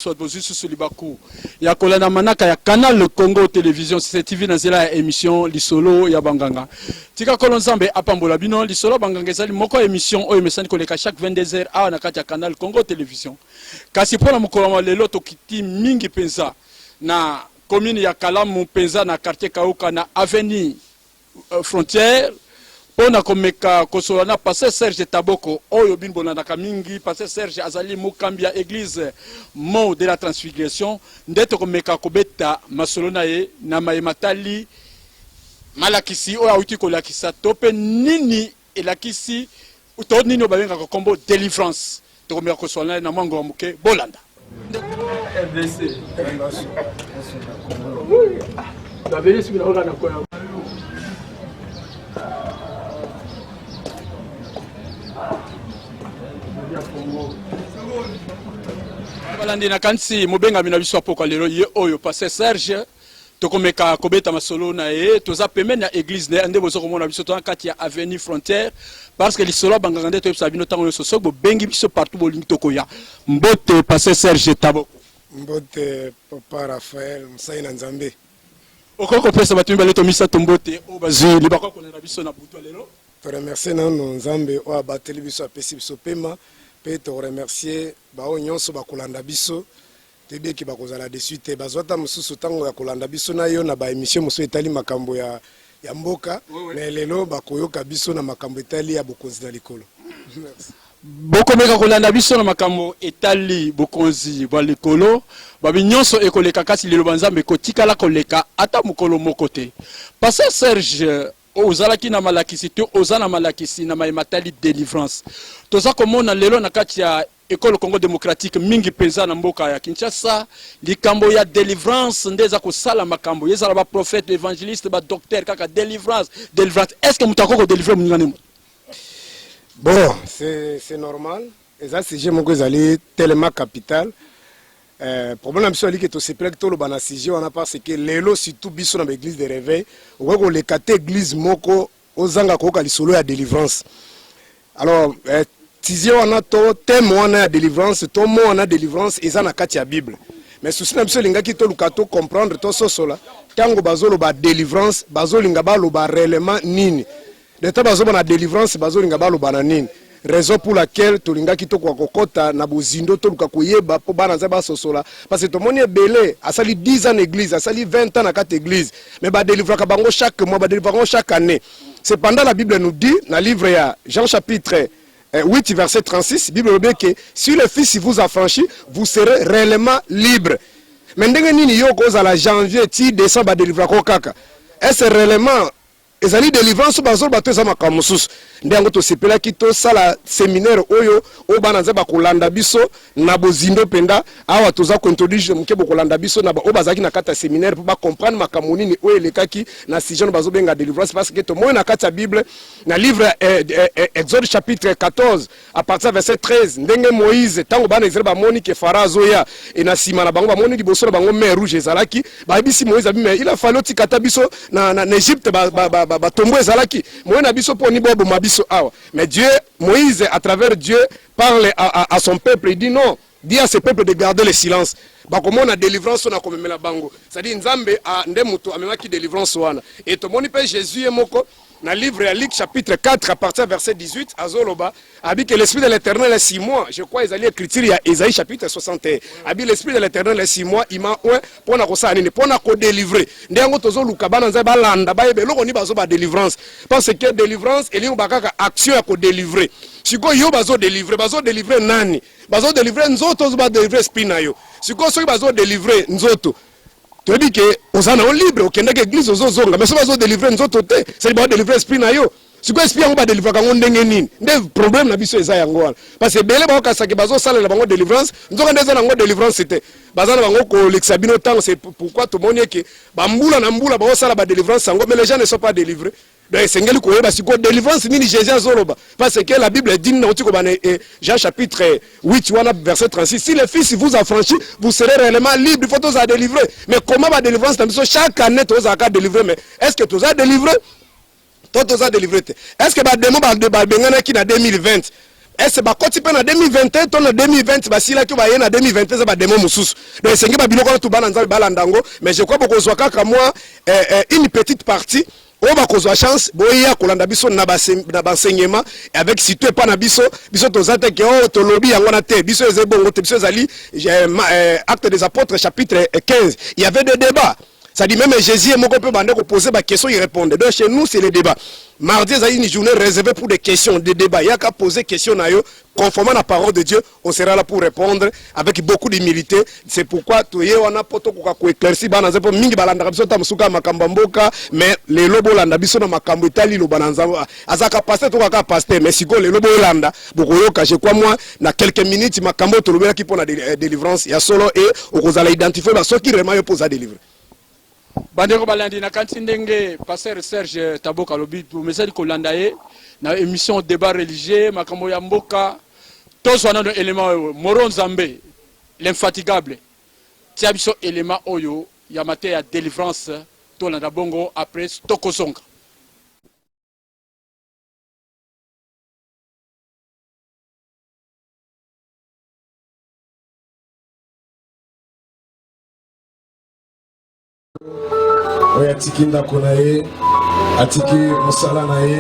soit posé sur Libaku. Il y a Kolana Manaka, il y a Canal Congo Télévision, c'est TV dans la émission Lisolo ya Banganga. Tika Kolonzambe apambola bino Lisolo Banganga ezali moko émission oyo mesani koleka chaque 22h awa na kati ya Canal Congo Télévision. Kasi pona mukolo lelo tokiti mingi penza na commune ya Kalamu penza na quartier Kauka na avenue Frontière. Pona komeka kosolana passé Serge Taboko oyo binbona na kamingi passé Serge azali mukambia église mot de la transfiguration ndeto komeka kobeta masolona ye na mayematali malakisi oyo auti kolakisa tope nini elakisi to nini obabenga ko kombo délivrance to komeka kosolana na mwango muke bolanda RDC la vérité c'est que na ko balandi na kansi mobenga bina biso apoko lelo ye oyo passé Serge tokomeka kobeta masolo na ye toza pembeni ya église ne ande bozo komona biso to kati ya avenue Frontière parce que lisolo banganga nde to yebisa bino tango yoso soko bengi biso partout bolingi tokoya mbote passé Serge Taboko mbote papa Raphaël Msai na Nzambe okoko pesa batu mbale to misa to mbote o bazi libako konela biso na butu lelo to remercier na Nzambe o abateli biso apesi biso pema pe to remercier bao nyonso bakolanda biso tebe ki bakozala dessus te bazwata mususu tango ya kolanda biso na yo na ba émission musu etali makambo ya mboka mais lelo bakoyoka biso na makambo etali ya bokonzi na likolo. Merci. Boko meka kolanda biso na makambo etali bokonzi ba likolo babi nyonso ekoleka kasi lelo banzambe kotikala koleka ata mukolo mokote parce que Serge ozalaki na malakisi te ozana malakisi na mayematali délivrance toza komona lelo na kati ya école Congo démocratique mingi penza na mboka ya Kinshasa likambo ya délivrance ndeza ko sala makambo yezala ba prophète évangéliste ba docteur kaka délivrance est-ce que mutako délivrer muningane bon c'est normal et ça c'est j'ai moko ezali tellement capital problème na biso ali ke to sepelaki to loba na sujet wana parce que lelo surtout biso na église de réveil okoko lekate église moko ozanga koka lisolo ya délivrance alors sujet wana to thème wana ya délivrance to mo wana délivrance eza na kati ya Bible mais souci na biso lingaki to lukato comprendre to sosola tango bazolo ba délivrance bazolinga baloba réellement nini de ta bazoba na délivrance bazolinga baloba na nini raison pour laquelle tolingaki to kwa kokota na bozindo to luka koyeba po bana za basosola parce que to moni ebele asali 10 ans église asali 20 ans na kati église mais ba délivrer ka bango chaque mois ba délivrer chaque année. Cependant la Bible nous dit dans le livre ya Jean chapitre 8 verset 36 Bible dit que si le fils vous affranchit vous serez réellement libre. Mais ndenge nini yo ko za la janvier ti décembre ba délivrer ko kaka est-ce réellement ezali délivrance bazol bato za makamususu ndengo to sepela ki to sala séminaire oyo o bana za bakolanda biso na bozindo penda awa toza ko introduire mke bokolanda biso na o bazaki na kata séminaire pour ba comprendre makamoni ni o elekaki na sijon bazo benga délivrance parce que to mo na kata Bible na livre Exode chapitre 14 à partir verset 13 ndenge Moïse tango bana Israël ba moni ke Pharaon ya et na sima na bango ba moni liboso na bango mer rouge ezalaki ba bisi Moïse abi mais il a fallu tikata biso na Égypte ba tombo ezalaki moyena biso poni bobo mabiso awa mais Dieu Moïse à travers Dieu parle à son peuple, il dit non, dit à ce peuple de garder le silence. Bah comment on a délivrance on a comme la bango c'est-à-dire nzambe a ndemuto amema ki délivrance wana et to moni pe Jésus et moko dans le livre Luc chapitre 4 à partir verset 18 azoloba abi que l'esprit de l'Éternel est 6 mois je crois ils allaient écrire à Isaïe chapitre 61 abi l'esprit de l'Éternel est 6 mois il m'a pour na ko sa nini pour na ko délivrer ndengo tozo luka bana nzaba landa ba yebe loko ni bazo ba délivrance parce que délivrance eli bakaka action ya ko délivrer siko yo bazo délivrer nani bazo délivrer nzoto ba délivrer spina yo siko soki bazo délivrer nzoto tu dis que osana on libre okenda ke église ozozonga mais so bazo délivrer nzoto te c'est ba délivrer esprit na yo siko esprit yango ba délivrer kango ndenge nini nde problème na biso eza yango wala parce que bele ba kasaki bazo sala la bango délivrance nzoka ndeza nango délivrance c'était bazana bango ko l'exabino temps c'est pourquoi tout monde que ba mbula na mbula ba sala ba délivrance yango mais les gens ne sont pas délivrés. Donc sengeli ko yeba siko délivrance nini Jésus azoloba parce que la Bible dit na otiko bana Jean chapitre 8 verset 36 si le fils vous affranchit vous serez réellement libre il faut tous à délivrer mais comment va délivrance chaque année tous à délivrer mais est-ce que tous à délivrer tous à délivrer est-ce que ba démon ba bengana ki na 2020 est-ce bakoti pe na 2021 to na 2020 basila ki ba ye na 2021 za ba demo mususu donc sengi ba biloko na to bana nzambe balandango mais je crois boko zwa kaka moi une petite partie on va kozwa chance boya kolanda biso na baenseignement avec si tu pas na biso tozate ke o to lobby yango na te biso ezebongo te biso ezali acte des apôtres chapitre 15 il y avait des débats. Ça dit même Jésus et mon peut poser des questions, il répondait. Donc chez nous, c'est le débat. Mardi, il y a une journée réservée pour des questions, des débats. Il y a qu'à poser des questions, conformément à la parole de Dieu, on sera là pour répondre avec beaucoup d'humilité. C'est pourquoi tout le monde a poto ko éclairci bana zepo mingi balanda biso ta musuka makambamboka mais les lobo landa biso na makambo itali lo bananza azaka pasteur to ka pasteur mais siko les lobo landa bokoyoka je crois moi na quelques minutes makambo to lobela ki pona délivrance ya solo et okozala identifier ba ceux qui vraiment yo posa délivrer. Bandeko balandi na kanti ndenge pasteur Serge Taboka lobi mesali kolanda ye na émission débat religieux makambo ya mboka tozwa na élément Moro Nzambe l'infatigable tia biso élément oyo ya mate ya délivrance to landa bongo après tokozonga. oyo atiki ndako na ye atiki mosala na ye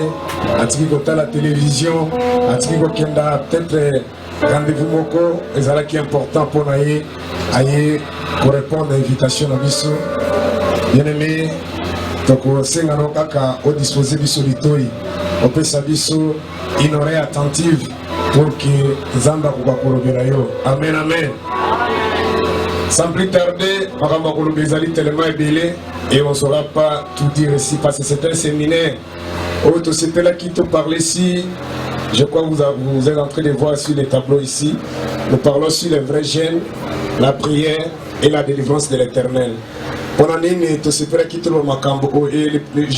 atiki kotala télévision atiki kokenda peut-être rendez-vous moko ezalaki important mpo na ye aye korépondre invitation na biso bien-aimé tokosengana kaka odisposer biso litoi opesa biso une oreille attentive pour que nzambe akoka kolobela yo amen amen. Sans plus tarder, Maramba Kolobezali tellement ébélé et on ne saura pas tout dire ici parce que c'est un séminaire. Autre c'est là qui te parle ici. Je crois que vous êtes en train de voir sur les tableaux ici. Nous parlons sur les vrais gènes, la prière et la délivrance de l'Éternel. Pendant l'année, tout c'est là qui te le macambo et le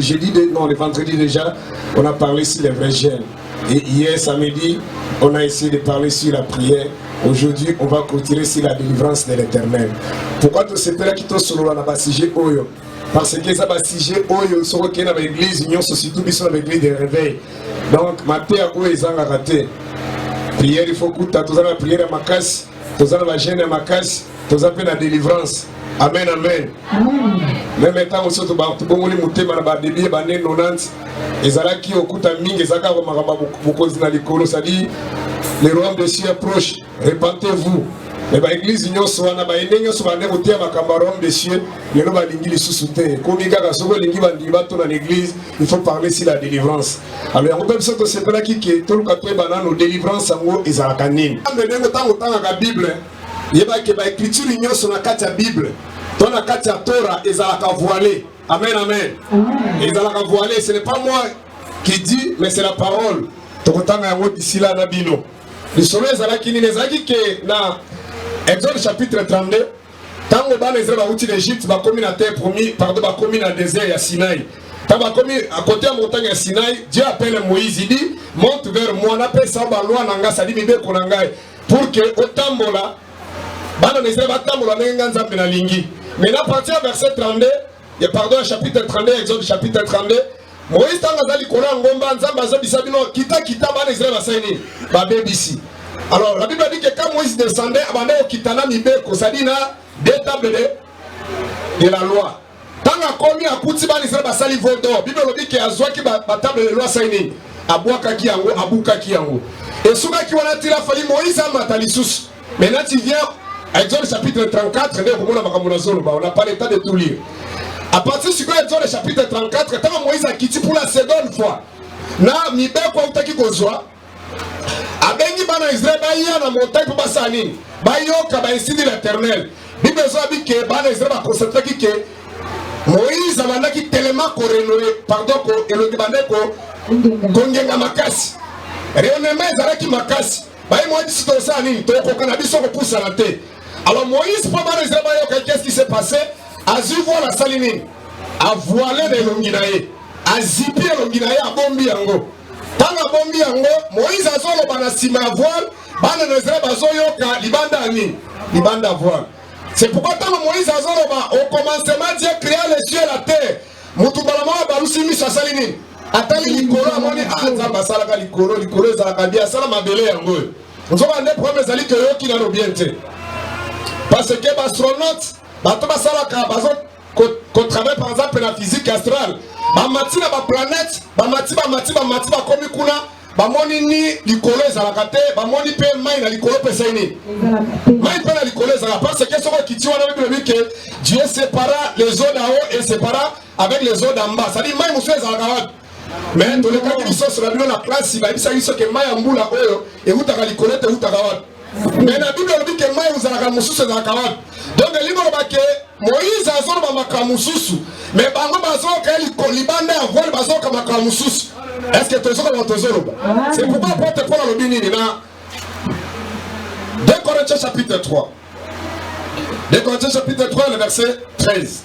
jeudi, non, le vendredi déjà, on a parlé sur les vrais gènes. Et hier samedi, on a essayé de parler sur la prière. Aujourd'hui, on va continuer sur la délivrance de l'Éternel. Pourquoi tout ce là qui est sur le sujet Oyo? Parce que ça va sujet Oyo, sur qui est dans l'église, nous sommes surtout dans l'église de réveil. Donc, ma terre Oyo est en raté. Prière, il faut que tu aies la prière à ma casse, tu as la gêne à ma casse, tu as la délivrance. Amen, amen. Même étant aussi, tu as monté ma débit, tu as 90. Et ça là qui est au coup de mingi, ça a été ça dit. Le royaume de Dieu approche, répentez-vous. Mais l'église nous sommes na baenenyo sommes na kotia makamba royaume de Dieu, les loba lingi les sous-souter. Comme il y a souvent lingi bandiba dans l'église, il faut parler sur la délivrance. Alors on peut se que c'est là qui est tout le cas banane nos délivrance en et ça canine. Quand on est autant la Bible, il y a que ba écriture nous sur la carte Bible. Dans la carte Torah et ça la voilé. Amen amen. Et ça la voilé, ce n'est pas moi qui dis mais c'est la parole. Tokotanga yango d'ici là na bino. Le sommet ezalaki nini ezalaki ke na Exode chapitre 32 tango bana Israël bauti d'Égypte bakomi na terre promis pardon bakomi na désert ya Sinaï. Tango bakomi à côté de la montagne ya Sinaï, Dieu appelle Moïse, il dit monte vers moi na pesa ba loi nanga sali bibe konangai pour que otambola bana Israël batambola nanga nzambe na lingi. Mais à partir verset 32, pardon chapitre 32 Exode chapitre 32 Moïse tangazali kona ngomba nzamba azobisa bino kita bana Israël basaini ba bebisi. Alors la Bible dit que quand Moïse descendait abandé kitana mibeko sadina deux tables de la loi. Tanga komi akuti bana Israël basali vodo. Bible dit que azwaki ba table de loi saini abwaka ki yango abuka ki yango. Et souvent qui wana tira fali Moïse amata lisusu. Maintenant tu viens à Exode chapitre 34 nde komona makambo na zolo ba on n'a pas le temps de tout lire. À partir du Exode chapitre 34, quand Moïse a quitté pour la seconde fois, na mibeko utaki kozwa, abengi bana Israël baya na montagne pour basani, bayoka ba insidi l'Éternel. Bible dit que bana Israël a constaté que Moïse a qui tellement korenoué, pardon ko elongi bandeko kongenga makasi. Réellement ezalaki makasi. Bayi Moïse sito sani to ko kana biso ko poussa la terre. Alors Moïse pour bana Israël bayoka qu'est-ce qui s'est passé? Azu voile la saline, a voilé de l'onginae, a zippé l'onginae a bombi yango. Tant a bombi yango, Moïse a zolo banasima voile, bana nezre bazoyoka libanda ani, libanda voile. C'est pourquoi tant Moïse a zolo ba au commencement Dieu créa les cieux et la terre. Mutubalama balusi misa saline. atali likolo amoni nzambe asalaka likolo ezalaka bien asala mabele yango nzoka nde problème ezali ke yoki nano bien te parce que baastronaute bato basalaka bazo kotravaille par exemple na physique astrale bamati na baplanète bamati bakomi kuna bamoni ni likolo ezalaka te bamoni mpe mai na likolo pesa nini mai mpe na likolo ezalaka parce que soko kiti wana bible que Dieu sépara les eaux d'en haut et sépara avec les eaux d'en bas c'est-à-dire mai mosusu ezalaka wapi mais tolekaki biso na bino na classe bayebisaki biso ke mai ya mbula oyo eutaka likolo te eutaka wapi mais na bible olobi ke mai ezalaka mosusu ezalaka wapi donc elingi oloba ke Moïse azoloba makambo mosusu mais bango bazoloka libanda ya voile bazoloka makambo mosusu. Est-ce que tu as c'est pourquoi apôtre Paul alobi nini na 2 Corinthiens chapitre 3. 2 Corinthiens chapitre 3 le verset 13.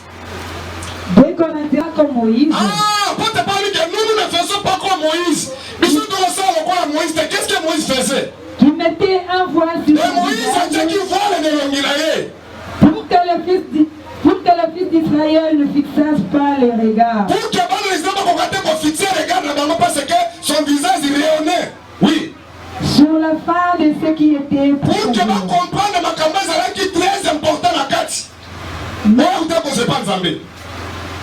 2 Corinthiens comme Moïse. Ah, apôtre Paul dit que nous ne faisons pas comme Moïse. Mais si nous faisons comme Moïse, qu'est-ce que Moïse faisait? Qui mettait un voile sur et Moïse a dit qu'il voile de l'Ongilaye. Pour que le fils d'Israël ne fixasse pas les regards. Pour que les gens fixer les regards là-bas parce que son visage rayonnait. Oui. Sur la fin de ce qui était. Pour que vous compreniez ma campagne qui est très important à Kati. Mais vous ne pas Zambé.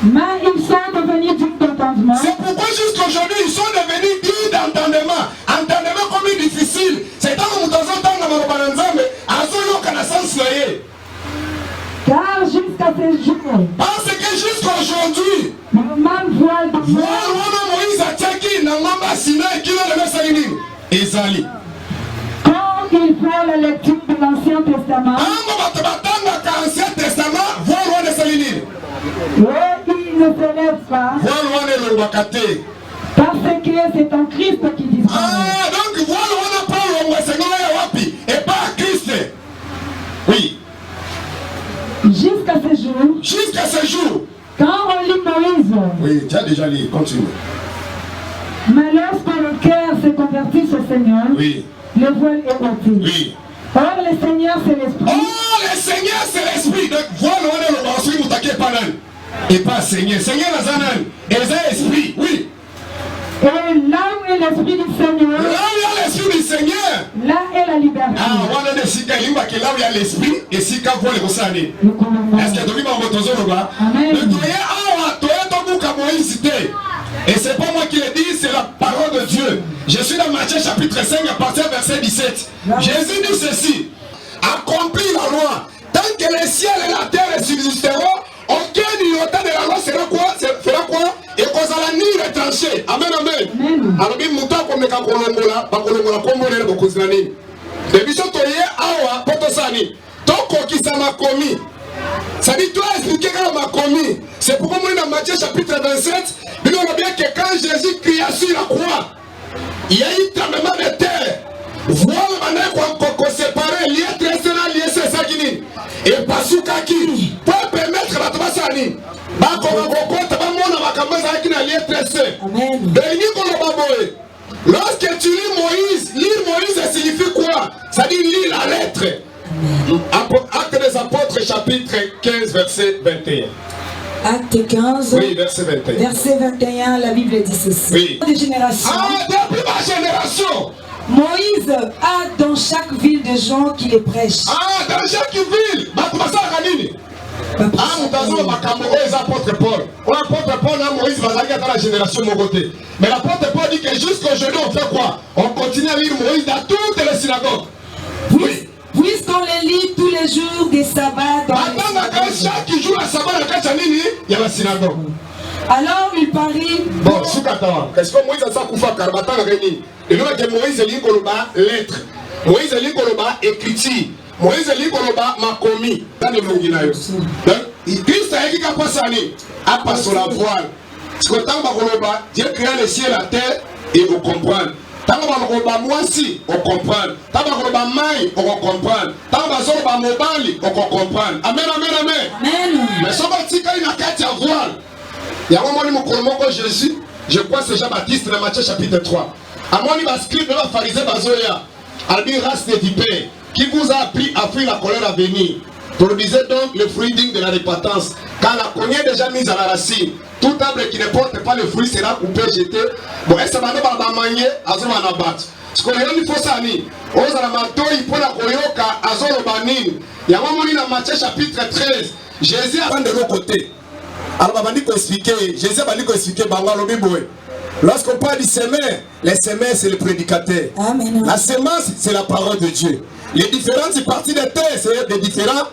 Mais ils sont devenus dignes d'entendement. C'est pourquoi jusqu'aujourd'hui ils sont devenus dignes d'entendement. Entendement comme difficile. C'est tant que nous avons tant de Marobanzambe, à son nom sens noyé. Car jusqu'à ce jour, parce que jusqu'aujourd'hui, le même voile de Moïse a tchaki na ngamba Sinaï qui le mesalini ezali. Quand il fait la lecture de l'Ancien Testament, l'Ancien Testament, voile de Salini. Il ne se lève pas. Voile de Wakate. Parce que c'est en Christ qui disparaît. Ah, donc voile de Paul Wapi et pas Christ. Oui. Jusqu'à ce jour. Jusqu'à ce jour. Quand on lit Moïse. Oui, tu as déjà lu, continue. Mais lorsque le cœur se convertit au Seigneur, oui. Le voile est ôté. Oui. Or le Seigneur c'est l'Esprit. Oh, le Seigneur c'est l'Esprit. Donc voile on est le bassin vous taquez pas nan. Et pas Seigneur. Seigneur la zanan. Et c'est Esprit. Oui. Et là où est l'Esprit du Seigneur. Là où il y a l'Esprit du Seigneur. Là est la liberté. Ah, on a des sika limba que là où il y a l'Esprit et sika voile au sane. Est-ce que tu vas me tozo là? Amen. Le toyer ah, toyer ton bouc à Moïse. Et c'est pas moi qui le dis, c'est la parole de Dieu. Je suis dans Matthieu chapitre 5 à partir du verset 17. Jésus dit ceci. Accomplis la loi. Tant que les ciels et la terre subsisteront, aucun ignotant de la loi fera quoi? Et qu'on a ni retranché. Amen, amen. Alors, il mouta comme les Kakolongola, Bakolongola, comme on est le Kozinani. Depuis ce toyer, awa, potosani. Tant qu'il s'en a commis. Ça dit, toi, expliquer quand on m'a commis. C'est pourquoi moi, dans Matthieu chapitre 27, il nous a bien que quand Jésus cria sur la croix, il y a eu tremblement de terre. Voilà qu'on sépare, lié trésor, lié Sessagini. Et Pasukaki, pour permettre la Tomasani. Lorsque tu lis Moïse, ça signifie quoi? Ça dit lire la lettre. Actes des apôtres, chapitre 15, verset 21. Acte 15, oui, verset 21. Verset 21, la Bible dit ceci. Oui. Des générations. Ah, depuis ma génération. Moïse a dans chaque ville des gens qui les prêchent. Ah, dans chaque ville. Ah, nous avons les apôtres Paul. L'apôtre Paul, Moïse va aller dans la génération de mon côté. Mais l'apôtre Paul dit que jusqu'aujourd'hui, on fait quoi? On continue à lire Moïse dans toutes les synagogues. Oui. Puisqu'on les lit tous les jours des sabbats dans chaque jour, la sabbat, il y a la synagogue. Alors il parie. Bon, Soukatawa, qu'est-ce que Moïse a ça pour faire Karbata Réni? Et nous, Moïse lit Koloba lettre. Moïse lit Koloba écriture. Moïse lit Koloba makomi. Dans le Monginayo. Donc, Christ a écrit qu'à passer à passer la voile. Ce que tant Koloba, Dieu créa le ciel et la terre et vous comprenez. Tant que moi aussi, on comprend. Tant que maï, on comprend. Tant que mobali, on comprend. Amen, amen, amen. Amen. Mais ce que tu as une carte à voile. Il y a un moment où Jésus, je crois que c'est Jean-Baptiste dans Matthieu chapitre 3. À mon niveau, scribe de la pharisée Bazoya, Albi race de Dipé, qui vous a appris à fuir la colère à venir. Produisez donc le fruit digne de la repentance. Car la cognée est déjà mise à la racine. Tout Tout arbre qui ne porte pas le fruit sera coupé, jeté. Bon, est-ce que ça va manger? Azon va battre. Ce qu'on a dit, il faut ça. Ozala matoi pour la koyoka, azon le banin. Il y a un moment dans Matthieu chapitre 13. Jésus a de l'autre côté. Alors, on va expliquer. Jésus va expliquer. Lorsqu'on parle du semer, les semelles c'est le prédicateur. Amen. La semence c'est la parole de Dieu. Les différentes parties de terre, c'est des différentes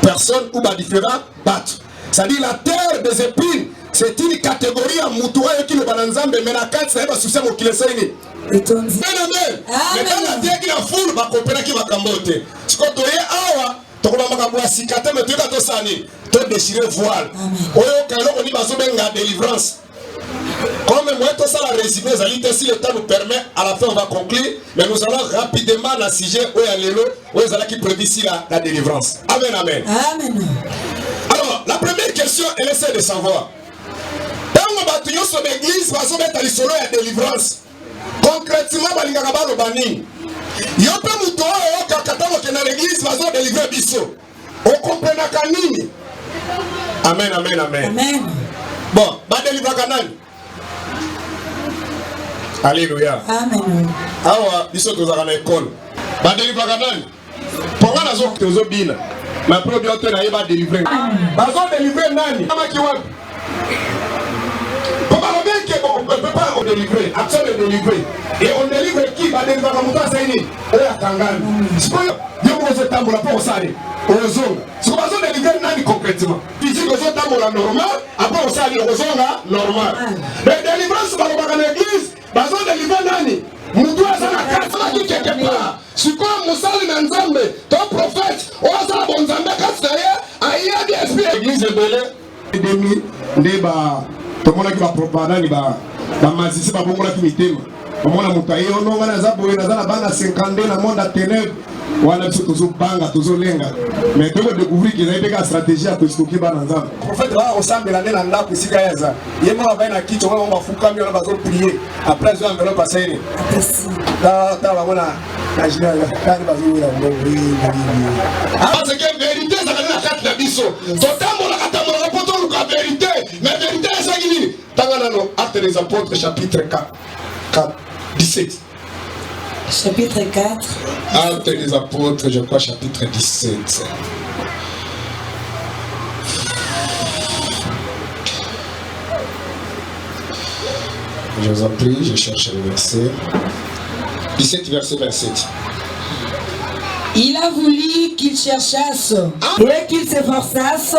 personnes ou différents battes. C'est-à-dire la terre des épines, c'est une catégorie à Moutoua qui le balanzambe, mais la carte c'est un souci à qui le saigne. Mais dans la terre qui la foule, va comprendre qui va camboter. Ce qu'on doit avoir, tu vas cicater, mais tu vas te sani, tu déchirer voile. On dit que délivrance. Comme moi, tout ça, la résumé, si le temps nous permet, à la fin, on va conclure. Mais nous allons rapidement dans le sujet où il y a l'élo, où il y a qui prédit ici la délivrance. Amen, amen. Amen. Alors, la première question, elle essaie de savoir. Dans le bâtiment sur l'église, on va mettre solo et la délivrance. Concrètement, on va dire que le banning. Il y a un peu de temps où dans l'église, on va délivrer biso. On comprend la canine. Amen, amen, amen. Amen. Bon, va délivrer canal. Alléluia. Amen. Awa, biso tozala na école. Ba délivrer canal. Pourquoi la zone tozo bina? Ma première autre na ba délivrer. Ba zone délivrer nani? Kama ki wapi? Papa le mec on peut pas délivrer, absolument délivrer. Et on délivre qui? Ba délivrer comme ça c'est ni. Oya kangana. C'est pas yo mo se tambola pour ça. Ozonga. C'est pas zone délivrer nani concrètement. Physique ozonga tambola normal, après on s'allie ozonga normal. Mais délivrance ba ba na église, ba zone délivrer nani? Moutou azana kasa ki quelque part. Siko musali na nzambe, ton prophète, oza bon nzambe kasaye, aya di esprit église belé demi ndeba tomona ki ba propaganda ni ba mazisi ba bongola ki mitema. Omona mutaye ononga na zaboye na zana bana 50 na monde à ténèbres. Wana biso tozobanga tozolenga mais toko découvrir que ezali peka stratégie ya koestoke bana nzambe prophète va osambela nde na ndako esika yaza ye moko abai na kiti ongo bafukami wana bazoprie après ezo enveloppe asaini tala bango na général bazoyela parce que vérité ezalaki na kati na biso totambolaka tambolaka mpo toluka vérité mais vérité ezalaki nini tanga nano acte des apôtres chapitre 4 17. Chapitre 4. Actes des apôtres, je crois, chapitre 17. Je vous en prie, je cherche le verset. 17, verset 27. Il a voulu qu'ils cherchassent et qu'ils s'efforçassent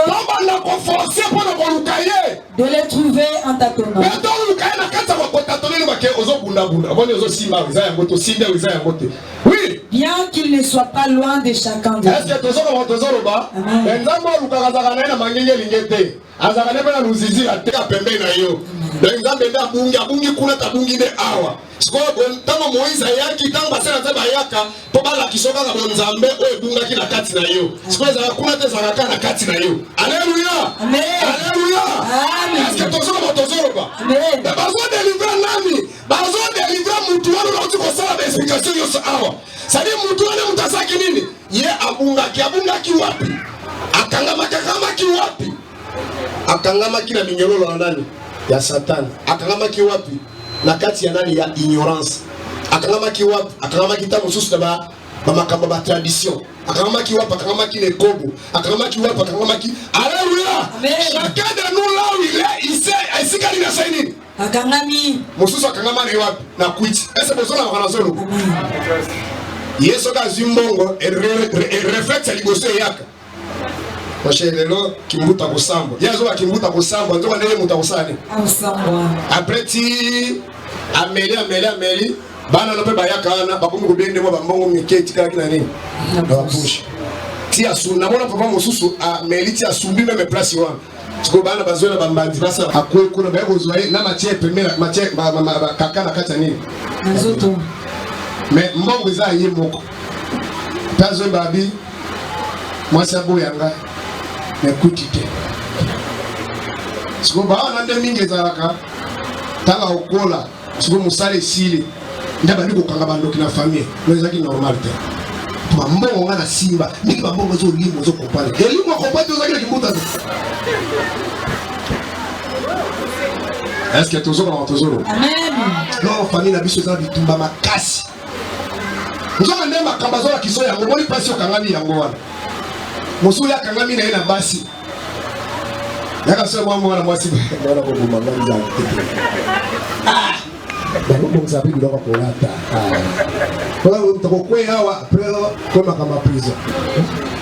de les trouver en tâtonnant. Oui. Bien qu'ils ne soient pas loin de chacun d'eux. Est-ce que tu akangamaki na minyololo na nani ya Satan, akangamaki wapi na kati ya nani ya ignorance, akangamaki wapi, akangamaki ta mosusu na ba makambo ba tradition, akangamaki wapi, akangamaki le kobo, akangamaki wapi, akangamaki. Alléluia. Chacun de nous là où il est, il sait isikali na saini akangami mosusu akangamani wapi na kwiti. Est-ce que bozona kana solo Yesu ka zimbongo reflexe liboso yaka Lelo kimbuta kusambo. Yazo kimbuta kusambo ndio ndio muta kusani. Après ti ameli bana lope bayaka na bakomi kubende mo bambongo miketi kala kina nini. Na push. Ti asuna mona papa mosusu ameli ti asumbi même place wa. Siko bana bazola bambandi basa akwe kuna ba kozwaye na matie première matie kaka na kata nini. Nazoto. Mais mbongo za yemoko. Tazo babi mwasa boyanga. Nekutite siko baona nde mingi ezalaka tala okola siko musale sile ndaba liko kanga bandoki na famille ezaki normal te mbongo nga na simba mingi bambongo zo limo zo kopale elimo kopate ozaki na kimbuta Est-ce que toujours dans toujours? Amen. Non, famille na biso za bitumba makasi. Nous avons des makambazo qui sont yango boni passion kangami yango wana. Mosu ya kangami na ina basi. Yaka so mwa mwasi bana ko bumanga nza. Ah. Bango bonza bi biloko ko lata. Ah. Kwa mtoko kwe hawa après koma kama prison.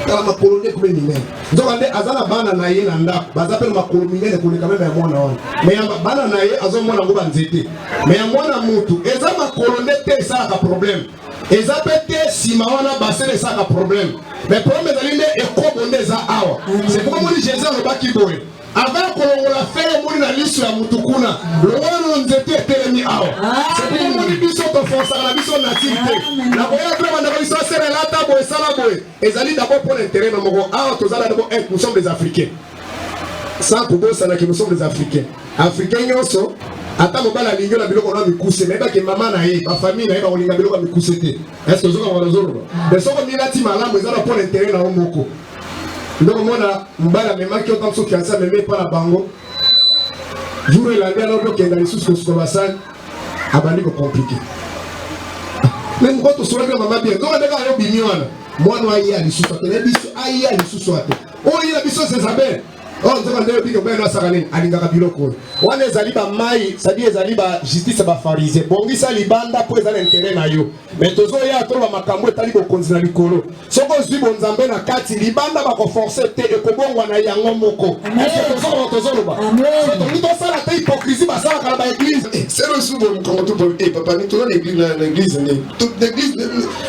Kala makolonne comme ni donc ande azala bana na ye na ndako bazapela makolonne ne koleka même ya mwana wana mais bana na ye azomona ngo banzete mais ya mwana mutu eza makolonne te ça ka problème eza pete sima wana basele ça ka problème mais problème ezali nde ekobonde za awa c'est pourquoi moi Jésus alobaki boye avant kolongola fere moni na liso ya mutu kuna longolo nzete etelemi awa c'est pourquoi moni biso toforsa na biso nativité na koya vraiment na biso sere lata boye sala boye ezali d'abord pour l'intérêt na moko awa tozala d'abord nous sommes des Africains sans kubosa na que nous sommes des Africains Africains nyonso ata mobala lingo na biloko na mikuse mais que maman na ye ba famille na ye ba olinga biloko mikuse te est-ce que zoka wana zoro mais soko milati malamu ezala pour l'intérêt na moko. Donc mona mbala mema ki otam so fiança meme pa na bango jour et la nuit alors que dans les sous que basal abandi ko compliqué même quand on soit maman bien donc ndeka yo bimiwana mwana wa ye ali sous te ne biso ayi ali sous te o ye la biso c'est Isabelle oh nzaka ndelo biko beno asakane alingaka biloko wana ezali ba mai sadi ezali ba justice ba farisé bongisa libanda po ezali intérêt na yo mais tozo ya to ba makambo etali ko konzina likolo soko zwi bonzambe na kati libanda ba ko forcer te e ko bongwa na yango moko tozo loba to mito sala te hypocrisie ba sala kala ba église c'est le sous bon comme tout pour papa ni to l'église toute l'église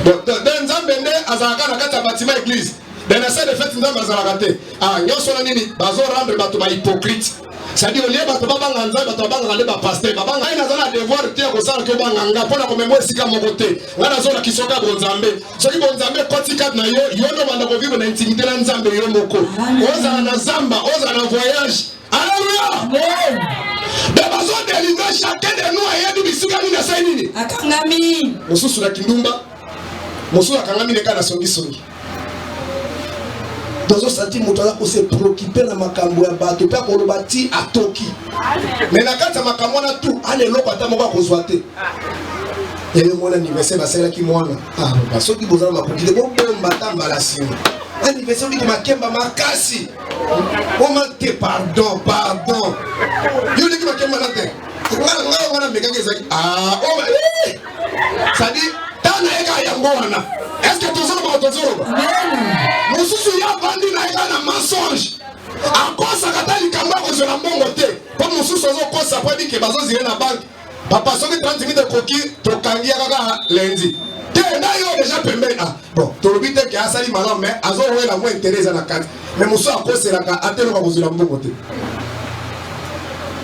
dans nzambe ne azaka na kati ya bâtiment église. Dans la scène de fête, nous avons raté. Ah, nous sommes nini, bazo rendre bato ba hypocrite. C'est-à-dire au lieu bato ba banganza, bato ba ngale ba pasteur, ba banga ina zana devoir te ko sala ke banganga pona ko membo sika mokote. Ngana zona kisoka bonzambe. Soki bonzambe kotika na yo, yo no banda ko vivre na intimité na nzambe yo moko. Oza na zamba, oza na voyage. Alléluia. Amen. De bazo délivrer chacun de nous ayebi bisika ni na sai nini? Akangami. Mosusu na kindumba. Mosusu akangami ne kana songi songi. Dans un senti moutala pour se préoccuper na makambo ya bato pe ko lobati atoki mais na kata makambo na tout ale loko ata moko ko zwate et mon anniversaire ba sala ki mwana ah ba soki bozala makoki de bon bomba tambala sino anniversaire bi ko makemba makasi o mante pardon yo dit ki makemba na te ngala meka ngeza ah o ça dit tana eka yango wana est-ce que tout ça va autour mosusu ya bandi na eka na mensonge akosa kata likamba ko zela mbongo te po mosusu ozo kosa po bi ke bazo zire na banque papa soki 30 000 de koki to kangi kaka lundi te na yo déjà pembeni ah bon to lobi te ke asali malamu mais azo wela mo intérêt na kati mais mosusu akosela ka atelo ko zela mbongo te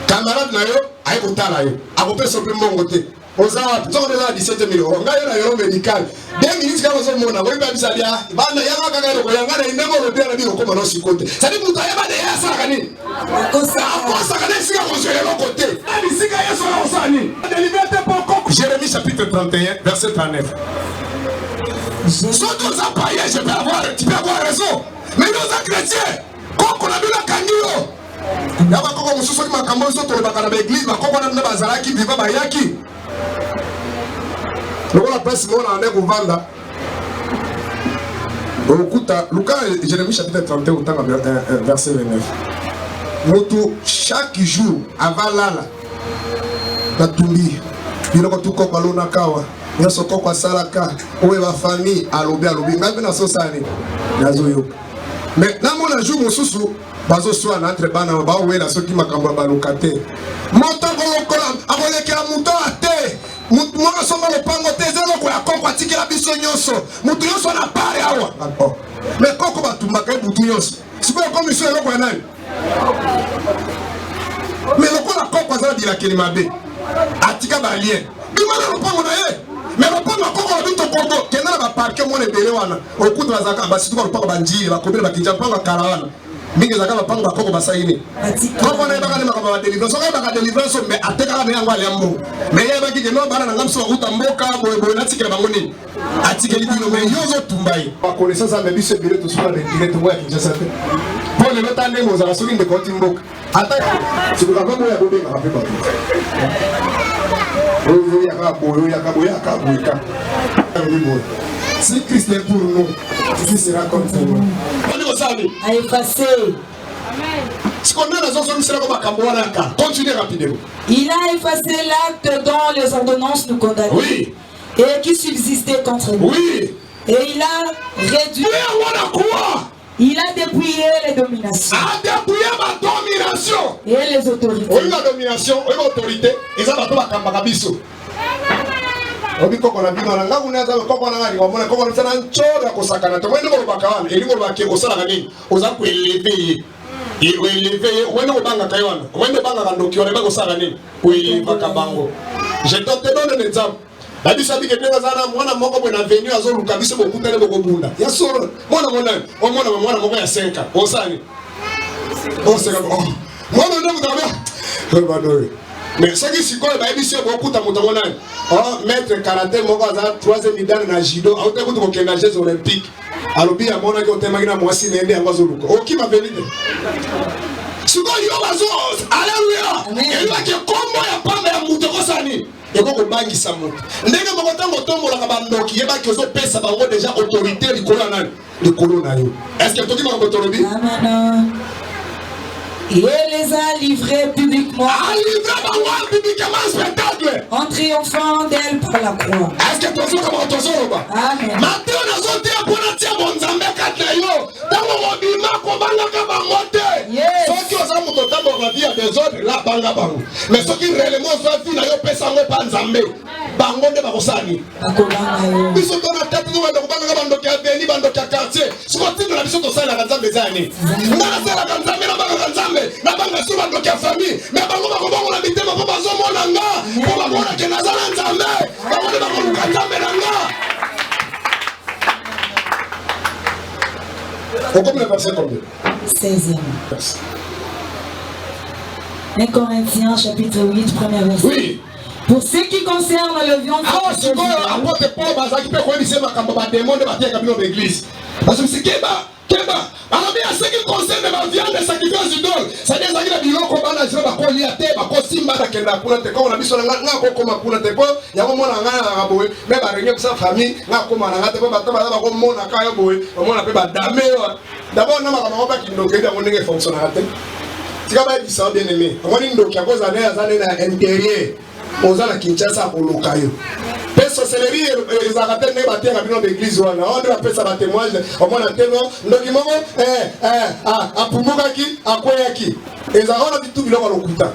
camarade na yo ay ko tala yo akopesa pe mbongo te ozawa toko de 17 millions ngai na yoro medical 2 minutes kama zo mona boy ba bisalia bana yanga kaka ko yanga na ndemo rote na biko ko no sikote sadi muta yaba de yasa kani kosa kana sika ko zele lo côté ali sika yeso la osani de liberté pour Jérémie chapitre 31 verset 39 soit aux appareils je peux avoir tu peux avoir raison mais nos chrétiens koko na bila kanyo yaba koko mususu ki makambo so to ba kana ba église ba koko na bazalaki viva ba yaki. La presse on a un vanda. Lucas Jérémie chapitre 31 verset 29. Moto chaque jour avant lala batumbi biloko tuko balona kawa nyoso ko kwa salaka owe ba famille alobi ngabe na sosani nazoyo mais na mona jour mosusu bazo soa na entre bana ba owe la soki makambo ba lokate moto ko lokola akolekela muto ate mutu somba le pango tezelo ko akoko atikela biso nyonso mutu nyonso na pare awa mais koko batumaka mutu nyonso siko commission eloko ya nani mais lokola koko azala bilakeli mabe atika balien bimana lopango na ye mais lopango akoko na bito kongo kenda na baparke mona ebele wana okutu bazaka basituka lopango banjili bakobela bakinja mpango akala wana mingi zaka bapango bakoko basaini koko na yebaka ne makaba badelivrance soka yebaka delivrance mais atekaka na yango aliambo mais yebaki ke no bana na ngamso bakuta mboka boyeboye natikela bango nini atikeli bino mais yo ozotumba ye bakonaissance ambe biso ebele tosula na direct ngo ya kinshasa te Pour le temps de Mozart, celui de Cotimbo. Attends, si vous avez un peu de si Christ est pour nous, qui sera contre nous? À effacer. Ce qu'on a dans la zone, c'est comme continuez rapidement. Il a effacé l'acte dont les ordonnances nous condamnaient. Oui. Et qui subsistait contre nous. Oui. Et il a réduit. Il a dépouillé les dominations. A dépouillé ma domination. Et les autorités. Oui, la domination, oui, l'autorité. Et ça va tout à Kambakabiso. Obi koko na bino na ngaku na za koko na ngani kwa koko na sana nchora kusakana to wende ko bakawana eli ko bakie ko sala ngani oza ku elever ye wende ko banga kaywana wende banga kandoki ole ba ko sala nini ku elever kabango je te donne un exemple la bisabi ke tena zana mwana moko bwana venu azoluka biso bokutele bokobunda ya soro mwana moko ya 5 ans osani oseka mwana ndo mutabia badoi. Mais ce qui s'y colle, c'est que beaucoup de maître karaté, mon gars, 3e dan na judo, a été beaucoup de Jeux olympiques. Alors, bien, mon gars, on m'a moi aussi, n'aidé à Mazoluko. Oh, qui m'a venu? Ce qu'on y a, alléluia. Et là, qui est comme moi, il n'y a pas de moutokosani. Et qu'on bangi sa mout. N'est-ce pas que mon tombe, la bandoki, il y a que zo pèse à déjà autorité du colonel. Est-ce que tu m'as autorité? Et les a livrés publiquement. Spectacle. En triomphant d'elle par la croix. Est-ce que tu as comment tu as Amen. Maintenant, nous avons dit pour dire mon Zambé Katlayo. Dans mon bima, comment on va monter? Ceux qui ont mon temps pour la vie à des autres, là, banga bango. Mais ceux qui réellement sont venus, ils ne peuvent pas Zambé. Bango de Barosani. Ils sont dans la tête de Bando qui a venu, Bando qui a quartier. Ce qu'on dit de la mission de ça, la Zambé des années. La Zambé, la banga sur Bando qui a famille. Mais Bango, on habite, ma papa, mon anga. Pour ma mona qui est dans la Zambé. Bango de Bango qui a Zambé. Pourquoi le verset combien? 16e. 1 Corinthiens chapitre 8, premier verset. Oui. Pour ce qui concerne le viande. Ah, c'est quoi? Apôtre Paul, Bazaki peut connaître ma démon de bataille comme l'église. Parce que c'est Keba. Alors bien, ce qui concerne ma viande de sacrifice d'idole, ça veut dire que biloko bana jira ba ko liate ba ko simba da kenda kuna te ko na biso na nga ko koma kuna te ko ya mo na nga na boye me ba renye sa famille nga ko na nga te ba ta ba ko mo na ka yo boye mo na pe ba dame d'abord na ma ko ba ki ndoke da mo ndenge fonctionnalité tika ba di sa bien aimé mo ni ndoke ko za na intérieur oza na Kinshasa ko lokayo. Peso céleri les arrêtés ne bater à bino d'église wana. On doit faire ça ba témoignage au moins na teno ndoki moko apumukaki akoyaki. Ezara na bitu biloko lokuta.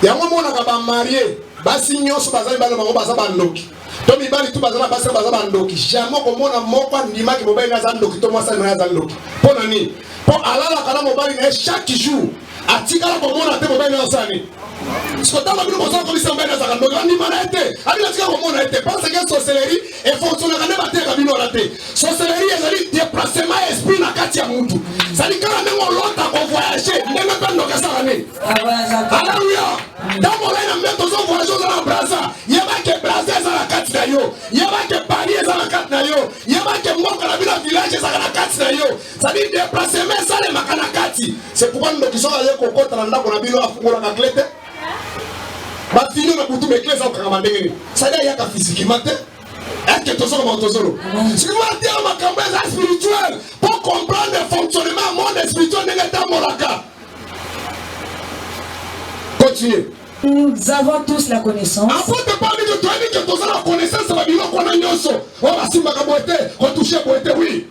Yango mona ka ba marié basi nyonso bazali bana bango baza bandoki. To mibali tu bazala basi baza bandoki. Jamais ko mona moko ndimaki mobali na zandoki to mwasa na zandoki. Pona ni? Po alala kana mobali na chaque jour. Atikala ko mona te mobali na sani. Ce que tu as vu, nous avons commis un peu de temps. Nous avons dit que parce que sorcellerie et fonctionnaire ne va pas être raté. Sorcellerie est un déplacement esprit dans Katia Moutou. Ça dit que nous avons longtemps qu'on voyager. Nous n'avons pas de ça. Alléluia. Dans mon ligne, nous avons voyagé dans la Braza. Il y a que Braza dans la Katinayo. Il y a que Paris dans la Katinayo. Il y a que Moka dans le village dans la Katinayo. Ça dit déplacement, ça les Makanakati. C'est pourquoi nous sommes allés au côté de la Nabonabino à Foucault. Ba fini na butu mekle za kanga mandengeni sada yaka physiquement te est-ce que tozo comme tozolo ce qui va dire ma campagne spirituelle pour comprendre le fonctionnement monde spirituel de l'état molaka. Continuez. Nous avons tous la connaissance. Apôtre Paul dit que toi dit que tozo la connaissance va bilo kona nyonso on va simba ka boete retoucher boete oui.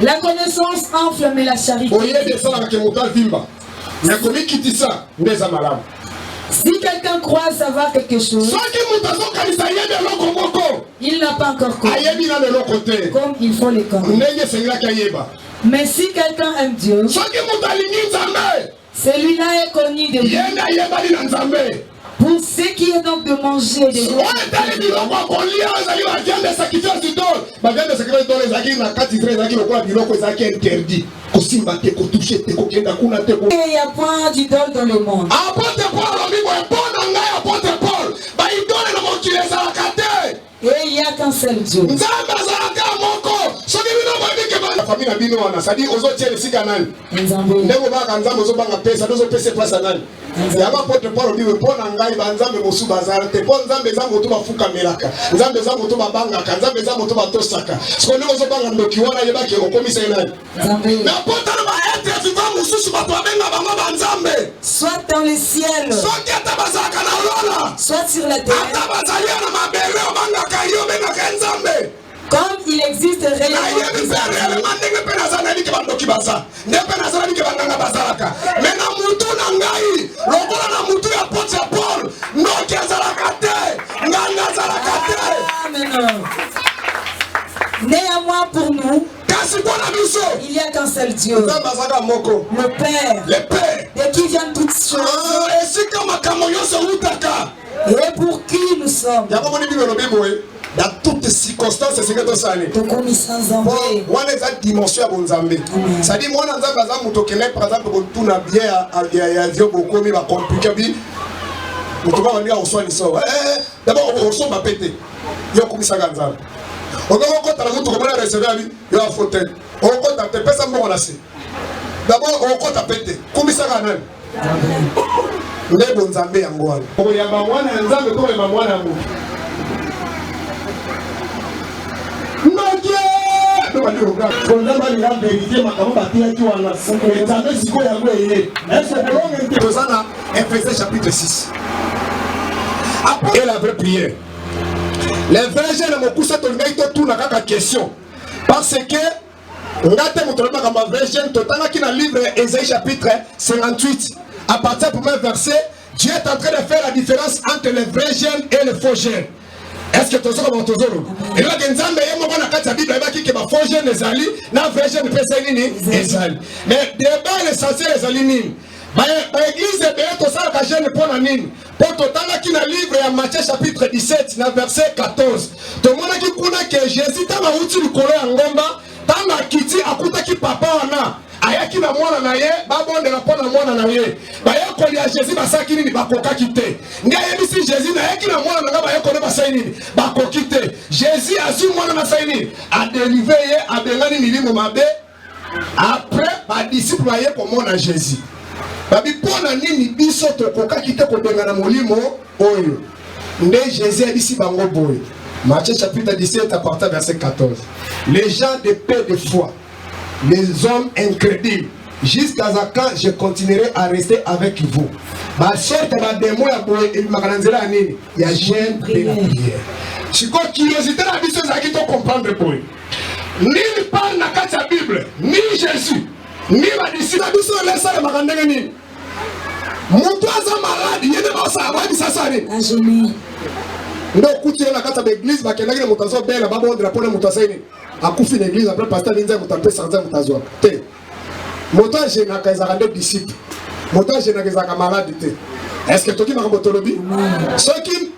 La connaissance enflamme la charité. Oye de ça la kemotal vimba. Na komi kiti ça ndeza malamu. Si quelqu'un croit savoir quelque chose, il n'a pas encore compris comme il faut les connaître. Mais si quelqu'un aime Dieu, celui-là est connu de Dieu. Pour ce qui est donc de manger des jours, il n'y a point d'idole dans le monde. Et il n'y a qu'un seul Dieu. famille na bino wana ça dit ozo tiele sika nani ndeko baka nzambe ozo banga pesa dozo pesa place nani ya ba porte parole biwe pona ngai ba nzambe mosu bazara te pona nzambe zango to bafuka melaka nzambe zango to babanga ka nzambe zango to batosaka siko ndeko ozo banga ndoki wana yebake okomisa nani na pota na ba être vivant mosusu bato abenga bango ba nzambe soit dans les ciels, soki ata bazalaka na lola soit sur la terre. ata bazali na mabele obangaka yo bengaka nzambe. Comme il existe réellement néanmoins pour nous, il n'y a qu'un seul Dieu, le Père, de qui viennent toutes choses et pour qui nous sommes. Dans toutes circonstances, c'est ce que tu sais. Moi, les dimensions à Bonzambé. Ça dit, moi, dans un bazar, par exemple, tout n'a bien à vieux beaucoup, mais va compliquer. Nous devons aller au soin de ça. D'abord, on s'en va péter. Il y a comme ça, Ganzam. On va encore à la route, on va recevoir, il y a un fauteuil. On va encore à te faire ça, on va d'abord, on va encore à péter. Comme ça, Ganzam. Nous devons Bonzambé en Goal. On y a un moine, un zam, comme un moine à vous. Ephésiens chapitre 6. Après la vraie prière. Les vrais jeunes me poussent tout la question. Parce que ngate mutrema kama vrai jeune totana qui dans le livre Ésaïe chapitre 58. À partir du premier verset, Dieu est en train de faire la différence entre les vrais jeunes et les faux jeunes. Est-ce que tu as dit que et là, il y a des Bible qui sont faux jeunes, les alliés, les vrais jeunes, les alliés. Mais débat l'essentiel, les alliés. L'église est tout ça, la jeune pour la nine. Pour tout le qui dans le livre de Matthieu chapitre 17, verset 14. Tout le monde qui connaît que Jésus, dans la route du Corée en Gomba, dans la Kiti, à côté qui papa en a. Ayaki na mwana na ye babonde na pona mwana na ye baya koli ya Jésus basaki nini bakoka kite nga yebisi Jésus na yaki na mwana na baya koli basai nini bakoki te Jésus azu mwana na sai nini a délivrer ye a bengani milimo mabe après ba disciple ye komona Jésus babi pona nini biso to koka kite ko bengana molimo oyo nde Jésus abisi bango boy Matthieu chapitre 17 à partir verset 14 les gens de paix de foi les hommes incrédules, jusqu'à quand je continuerai à rester avec vous. Ma chère, tu as des mots à boire et il y a gêne de la prière. Si tu as curiosité, la vie, c'est ça qui te comprendre. Ni parle dans la Bible, ni Jésus, ni la disciple, la vie, c'est ça qui te comprendre. Mon toit est malade, il y a des gens qui sont malades. Donc, écoute, il y a l'église, il y a des gens qui sont belles, akufi l'église après pasteur Linza mutampe sanza mutazwa te moto jena kaizaka de disciple moto jena kaizaka malade te est-ce que toki makabotolobi ceux qui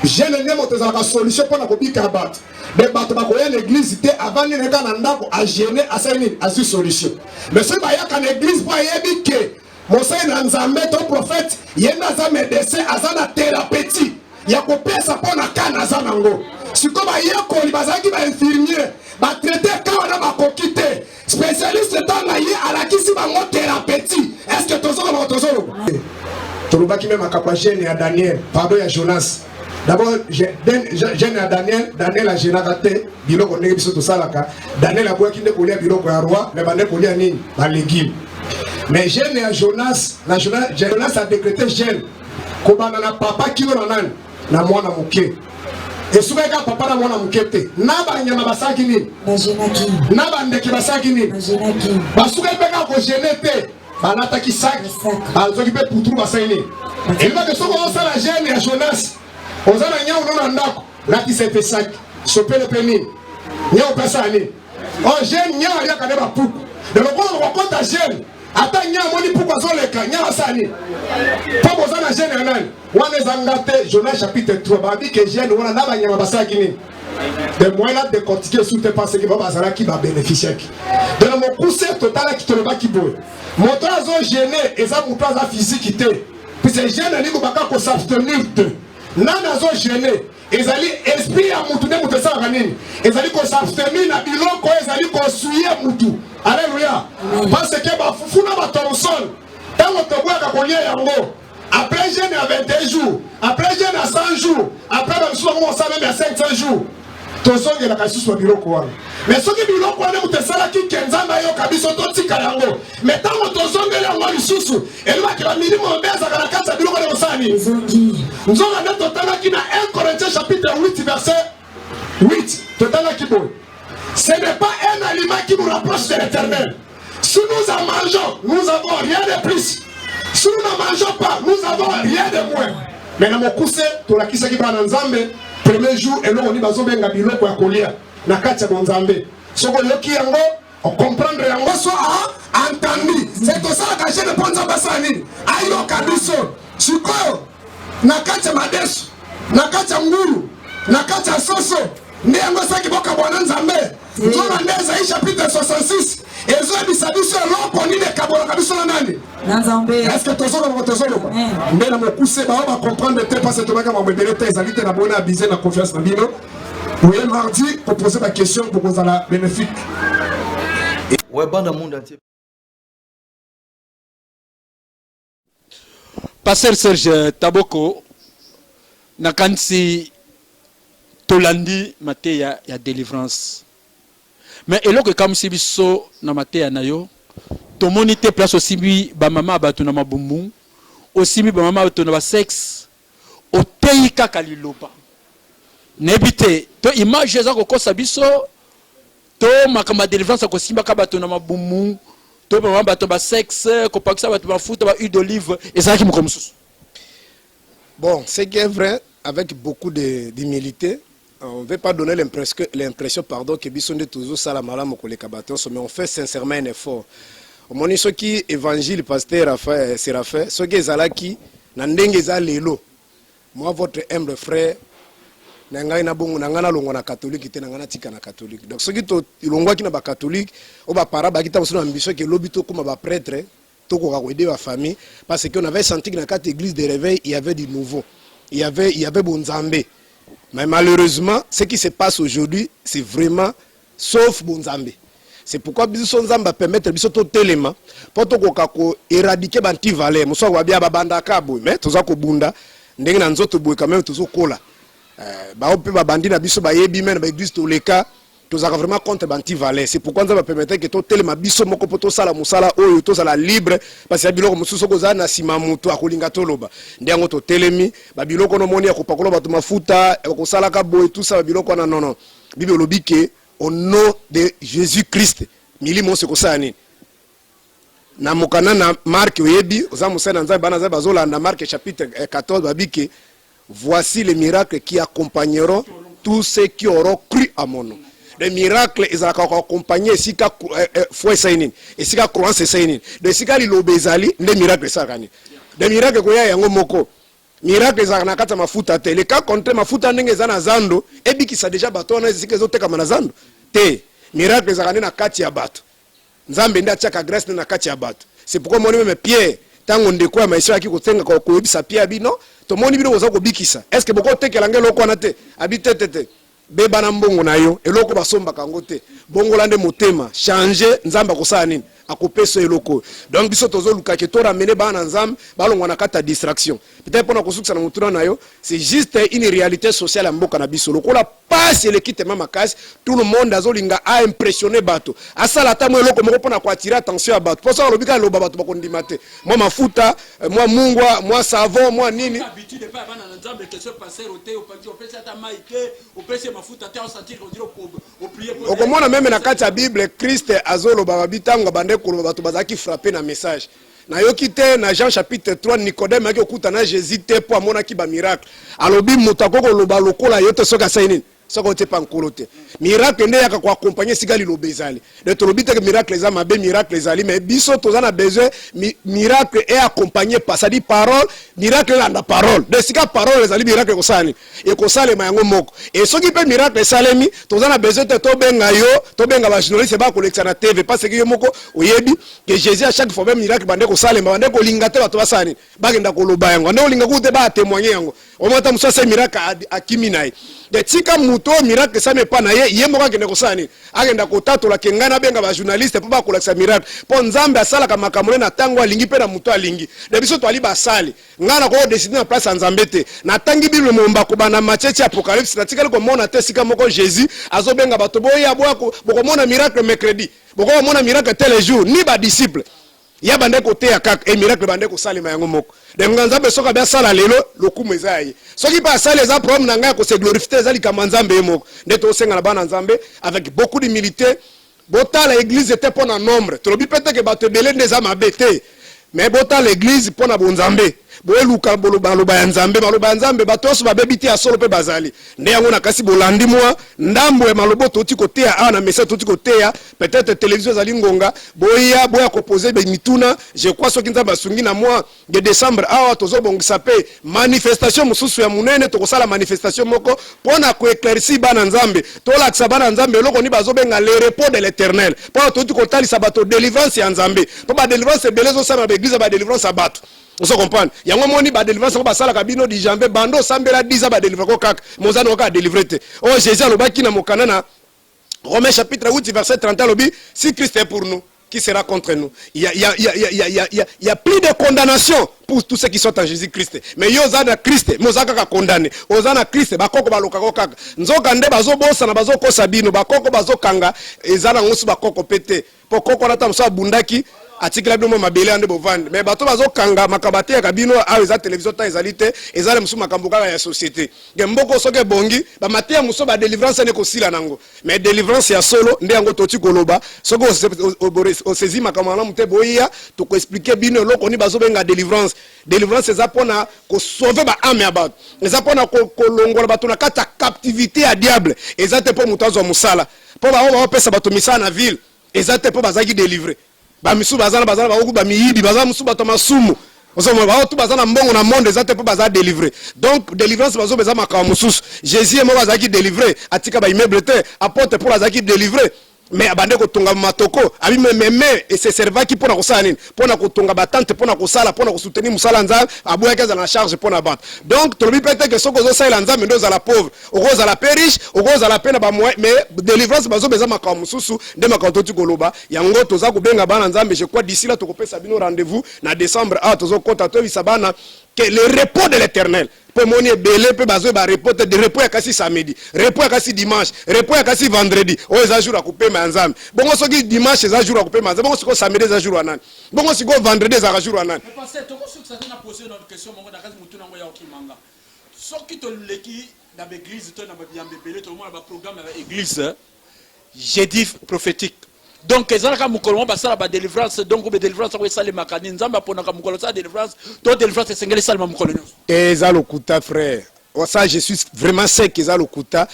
jeune ne moto za solution pour na kobika bat de bat ba ko ya l'église te avant ne ka na ndako a gêner a sani a solution mais ce ba ya ka l'église pour yebi ke mosai na nzambe to prophète yenda za médecin azana thérapeutique ya ko pesa pona kana za nango siko ba yeko li bazaki ba infirmier ba traiter quand on a ba kokite spécialiste dans la à la kisi ba mo thérapeutique est-ce que tozo ba tozo tolobaki même akapa jeune à Daniel pardon ya Jonas d'abord jeune à Daniel a génératé biloko ndenge biso to salaka Daniel a boaki ndeko lia biloko ya roi mais bande ko lia nini ba légumes mais jeune à Jonas a décrété jeune ko bana na papa ki na nani na mwana muke et souvent quand papa na mwana muke te na ba nyama basaki nini na ba ndeki basaki nini basuka peka ko gêner te banata ki sac bazoki pe putru basaini et va que soko ça la jeune ya Jonas ozana nyao na ndako la ki se sac sopele peni nyao pesa ni on jeune nyao ya kaneba puku de le ko konta jeune ata nyao moni puku azoleka nyao sani pas besoin de jeune anani wana zangate Jonas chapitre 3 ba dit que jeune wana na ba nyama basaki ni de moyens de décortiquer sous tes pensées qui va bazala qui va bénéficier de la mon poussé total qui te le va qui boy moto azo gêner et ça moto aza physique té puis c'est jeune ni ko baka ko s'abstenir de nani azo gêné ezali esprit ya mutu nde mutu esalaka nini ezali kosabstenir na biloko ezali kosuye mutu. Alléluia. Parce que bafufuna batomson ntango toboyaka kolia yango après jeûne à 21 jours, après jeûne à 100 jours, après bamisusu bango mosala même à 500 jours tozongelaka lisusu ba biloko wana. Mais soki biloko wana mutu esalaki ke nzambe ayoka biso totika yango, mais ntango tozongeli yango lisusu elobaki bamilimo mbe ezalaka na kati ya biloko wana kosala nini nzonga nde totalaki na 1 Corinthiens chapitre 8 verset 8 totalaki boye. Ce n'est pas un aliment qui nous rapproche de l'éternel. Si nous en mangeons, nous n'avons rien de plus. Si nous ne mangeons pas, nous n'avons rien de moins. Mais dans mon coussin, tout la qui s'est dans Nzambe, premier jour, et là on dit bazo benga biloko ya kolia na kati ya Nzambe. Soko yoki yango, on comprendre yango soit entendu. C'est tout ça que j'ai de penser basani. Ayo kabiso, sikoyo na kati ya madesu, na kati ya nguru, na kati ya soso. Ndi yango saki boka bwana Nzambe. Nzoma ndeza hii chapitre 66. Ezo bisabiso loko ni de kabolo kabiso na nani? Nzambe. Est-ce que tozoka mo tozoka quoi? Mais na mo pousser ba ba comprendre te parce que tomaka mo bebele te ezalite na bona abiser na confiance na bino. Oui, mardi pour poser ma question pour vous la bénéfique. Ouais, banda monde entier. Pasteur Serge Taboko nakansi tolandi mateya ya délivrance. Mais eloko comme si biso na mateya na yo to monite place aussi bi ba mama batu na mabumbu aussi bi ba mama batu na ba sexe o teika kaliloba nebite to image za ko kosa biso to makamba délivrance ko simba ka batu na mabumbu to ba mama batu ba sexe ko pakisa batu ba futa ba huile d'olive ezaki mukomsusu. Bon, c'est qui est vrai avec beaucoup d'humilité. On ne veut pas donner l'impression que Bissonde toujours ça la malade pour les cabatos, mais on fait sincèrement un effort. Au moment où qui évangile pasteur Séraphin, ce qui est zalaki, n'andenge zalelo. Moi votre humble frère, n'anga ina bongo n'anga longo na catholique, te n'anga tika na catholique. Donc ce qui to longo qui na ba catholique, au ba para ba kita aussi ambition que l'obito comme ba prêtre, to ko aider la famille, parce qu'on avait senti que dans cette église de réveil il y avait du nouveau, il y avait Bonzambe. Mais malheureusement, ce qui se passe aujourd'hui, c'est vraiment sauf Bonzambe. C'est pourquoi Biso Nzamba permettre Biso to telema pour to ko éradiquer banti valeur. Muso wa bia babanda kabo, mais toza ko bunda ndenge na nzoto boy quand même tozo kola. Ba ope ba bandi na biso ba yebi men ba église to leka toza vraiment contre banti valeur. C'est pourquoi Nzamba permettre que to telema biso moko poto sala musala oyo to sala libre parce que biloko mususu ko za na sima mutu akolinga toloba. Ndengo to telemi ba biloko no moni akopakola ba to mafuta ko sala ka boy tout ça ba biloko na non. Bible lobike au nom de Jésus-Christ. Milimo se ko sani. Na mokana na Marc oyebi oza musana nzai bana za bazola na Marc chapitre 14 babike voici les miracles qui accompagneront tous ceux qui auront cru à mon nom. Les miracles ils accompagner sika foi sainin et sika croyance sainin. De sika li lobezali des miracles sakani. Des miracles ko ya yango moko. Miracle za na kata mafuta te. Le cas contre mafuta ndenge za na zando ebiki sa déjà bato na zike zo teka na zando. Te. Miracle za na kati ya bato. Nzambe nda chaka grâce na kati ya bato. C'est pourquoi moi même Pierre tango ndeko ya maisha yaki kotenga ko koyebisa Pierre bino to moni bino oza ko bikisa. Est-ce que boko tekela ngelo ko na te habite tete. Beba na mbongo na yo eloko basomba kango te. Bongo lande motema changer nzamba ko sa nini akopesa eloko. Donc biso tozo luka ke to ramener bana nzambe balongwa na kata distraction. Peut-être pour na kosukisa na mutuna na yo, c'est juste une réalité sociale mboka na biso. Lokola passe le kite mama kasi, tout le monde azolinga a impressionné bato. Asala ta mo eloko moko pona ko attirer attention à bato. Pour ça lobika loba bato bakondima te. Moi mafuta, moi mungwa, moi savon, moi nini. Habitude pas bana nzambe que ce passer au thé au padi au pesa ta maïke, au pesa mafuta te on sentir on dire au prier pour. Okomona même na kati ya Bible Christ azoloba babitanga bande ko bato bazaki frapper na message. Na yoki te na Jean chapitre 3 Nicodème aki okuta na Jésus te po amona ki ba miracle. Alobi mutako ko loba lokola yote soka saini. ce qu'on pas en coloté miracle ne yaka ko accompagner sigali lobezali de tolobite que miracle les ama be miracle les ali mais biso tozana besoin miracle est accompagné par ça dit parole miracle la parole de sika parole les ali miracle ko sani et ko sale mayango moko et ce qui peut miracle salemi tozana besoin de to benga yo to benga ba journaliste ba collecter na TV parce que yo moko oyebi que Jésus à chaque fois même miracle bande ko sale bande ko lingate ba to basani ba kenda ko loba yango ne olinga ko te ba témoigner yango o mota musa se miracle akiminai de tika muto miracle ça n'est pas na ye moko akende ko sani agenda ko tatola kengana benga ba journaliste po ba kolakisa miracle po nzambe asala ka makamule na tango alingi pe na muto alingi de biso to ali ba sali ngana ko décider na place nzambe te na tangi bible momba ko bana machechi apocalypse na tika ko mona te sika moko Jésus azobenga bato boya boko mona miracle mercredi boko mona miracle tel jour ni ba disciple ya bande côté ya kak et miracle bande ko salima yango moko de nzambe soka ba sala lelo lokumu ezayi soki pa sala eza problème na nga ko se glorifier ezali kama nzambe moko ndeto senga na bana nzambe avec beaucoup d'humilité bota l'église était pour un nombre tolobi peut-être que bato belé ndeza mabete mais bota l'église pour na bonzambe boeluka boloba ya nzambe maloba ya nzambe bato oso babebiti ya solo pe bazali nde yango na kasi bolandi mwa ndambo ya malobo toti koteya awa na message toti koteya peut-être télévision ezali ngonga boya koposer mituna je crois soki nzambe asungi na mois de décembre awa tozobongisa pe manifestation mosusu ya munene tokosala manifestation moko mpona koéclairci bana nzambe tolakisa bana nzambe eloko ni bazobenga le repos de l'éternel mpona toti kotalisa bato délivrance ya nzambe mpo badélivrance ebele ezosala na baeglise badélivrance ya bato. On se comprend. Il y a un moment où il délivrance ko basala kabino di janvier bando sambela 10 ba délivrer ko kak mozano ka délivrer te. Oh Jésus alobaki na mokana na Romains chapitre 8 verset 30 lobi si Christ est pour nous qui sera contre nous. Il y a plus de condamnation pour tous ceux qui sont en Jésus-Christ. Mais yo zana Christ, mozaka ka condamné. Ozana Christ bakoko baloka ko kaka. Nzoka nde bazo bosa na bazo ko sabino bakoko bazo kanga ezana ngosu bakoko pete. Pokoko na tamsa bundaki atikila bino mabele ande bovande mais bato bazo kanga makabate ya kabino a eza télévision ta ezalite ezale musu makambuka ya société ngemboko soke bongi ba matia muso ba délivrance ne ko sila nango mais délivrance ya solo nde yango toti koloba soko o sezi makamala mute boya to ko expliquer bino loko ni bazo benga délivrance eza pona ko sauver ba ame ya bato eza pona ko longola bato na kata captivité ya diable eza te po mutazo musala po ba pesa bato misana na ville eza te po bazaki délivrer ba misu bazana ba oku ba miyibi bazana musu bato masumu osoma ba otu bazana mbongo na monde ezate pe baza délivrer donc délivrance bazo beza maka mususu Jésus mo bazaki délivrer atika ba immeuble te apporte pour bazaki délivrer mais abande ko tonga matoko abi meme et se serva qui pona ko sala nini pona ko tonga batante pona ko sala pona ko soutenir musala nzambe aboya kaza na charge pona bat donc tolobi peut-être que soko zo sala nzambe ndo za la pauvre oko za la riche oko za la pena ba mais délivrance bazo beza maka mususu nde maka toti koloba yango toza ko benga bana nzambe je crois d'ici là to ko pesa bino rendez-vous na décembre tozo kota to bisabana que le repos de l'éternel pour moni belé pe bazo ba repos de repos ya kasi samedi repos ya kasi dimanche repos ya kasi vendredi o eza jour a couper ma nzambe bongo soki dimanche eza jour a couper ma nzambe bongo siko samedi eza jour anani bongo siko vendredi eza jour anani pasteur toko soki ça na poser notre question mongo na kasi mutu nango ya okimanga soki to leki na l'église to na ba yambe belé to mona ba programme na église jeudi prophétique donc ezalaka mukolo mo basala ba délivrance donc ba délivrance ko esale makani nzamba pona ka mukolo sa délivrance to délivrance esengeli salma mukolo nyonso ezalo kuta frère ça je suis vraiment sec ezalo kuta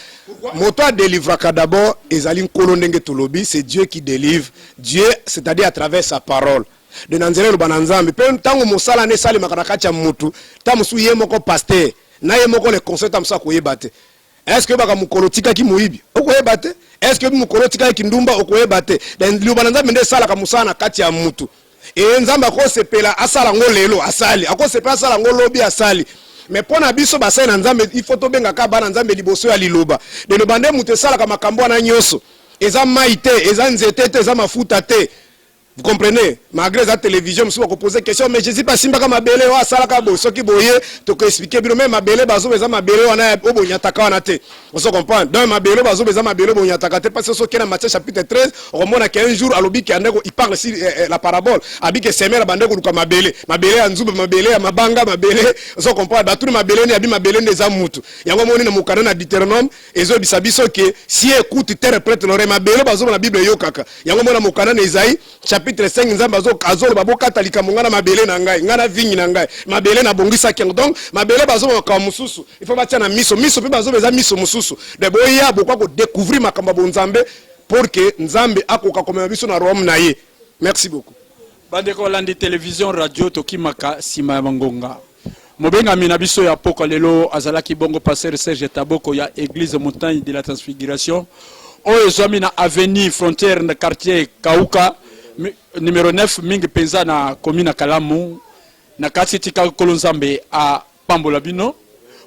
moto a délivraka d'abord ezali nkolo ndenge tolobi c'est Dieu qui délivre Dieu c'est-à-dire à travers sa parole de nanzelo bananzambe pe ntango mosala ne sale makana kacha mutu tamusu ye moko pasteur na ye moko le conseil tamusa ko yebate est-ce que baka mukolo tika ki moyibi okoyebate est-ce que mukolo tika ki ndumba okoyebate dan liobana nzambe nde sala ka musana kati ya mutu e nzamba ko sepela asala ngo lelo asali ako sepela asala ngo lobi asali mais pona biso basai na nzambe il faut to benga ka bana nzambe liboso ya liloba de no bande mutu sala ka makambo na nyoso eza maite eza nzete te eza mafuta te. Vous comprenez? Malgré la télévision, je me suis posé question, mais je dis pas si je suis belé ou ça la bo, ce qui boye, tu peux expliquer bien même ma belé bazo beza ma belé on a au bonyataka on a té. On se comprend. Dans ma belé bazo beza ma belé bonyataka té parce que ce qui est dans Matthieu chapitre 13, on remonte à 15 jours à l'obi qui il parle ici la parabole, abi que semer la bande ko ma belé anzube ma belé ma banga ma belé, on se comprend. Ba tout ma belé ni abi ma belé des amutu. Yango moni na mukana na Deutéronome ezo bisabiso que si écoute interprète l'oreille ma belé bazo na Bible yo kaka. Yango mona mukana na Isaïe chapitre 5 nzambe azolo babokata likambo ngana mabele na ngai ngana vingi na ngai mabele na bongisa kengo donc mabele bazo ka mususu il faut batia na miso pe bazo beza miso mususu de boya bokwa ko découvrir makamba bonzambe pour que nzambe akoka komema biso na Rome na ye. Merci beaucoup. Bandeko landi télévision radio tokimaka sima ya bangonga mobenga mina biso ya poko lelo azalaki bongo pasteur Serge Taboko ya église montagne de la transfiguration oyo zomi na avenue frontière na quartier Kauka numéro 9 mingi penza na commune Kalamu na kati tika kolonzambe a Pambola bino.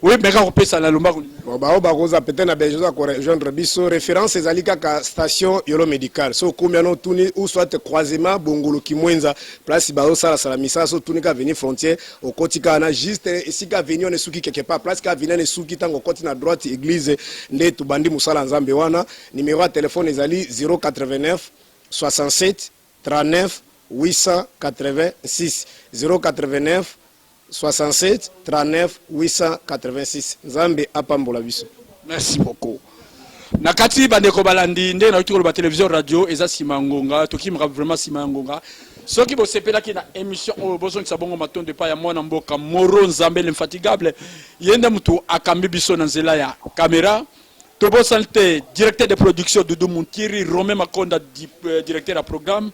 Oui, mais quand on peut ça la lomba. Bon bah oza peut-être na besoin ko rejoindre biso référence ezalika ka station yolo médical. So combien non tourner ou soit croisement bongolo kimwenza place ba sala sala misa so tunika venir frontière au kotika na juste ici ka venir ne suki quelque part place ka venir ne suki tango koti na droite église nde to bandi musala nzambe wana numéro de téléphone ezali 089 67 39 886 089 67 39 886 Nzambe apambola biso. Merci beaucoup. Nakati bandeko balandi nde na utiko ba télévision radio eza simangonga tokimaka vraiment simangonga soki bo sepela ki na émission o bozo ki sabongo matonde pa ya mwana mboka Moro Nzambe l'infatigable yenda mutu akambi biso na nzela ya caméra to bo salte directeur de production Doudou Muntiri Romain Makonda directeur de programme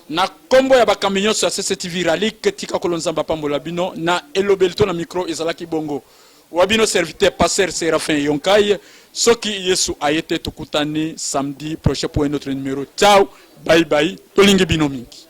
na kombo ya bakaminyo sa CCTV Ralik tika kolonzamba pambola bino na elobelto na micro ezalaki bongo wabino serviteur passer Séraphin Yonkai soki Yesu ayete tukutani samedi prochain pour un autre numéro. Ciao, bye bye, tolingi bino mingi.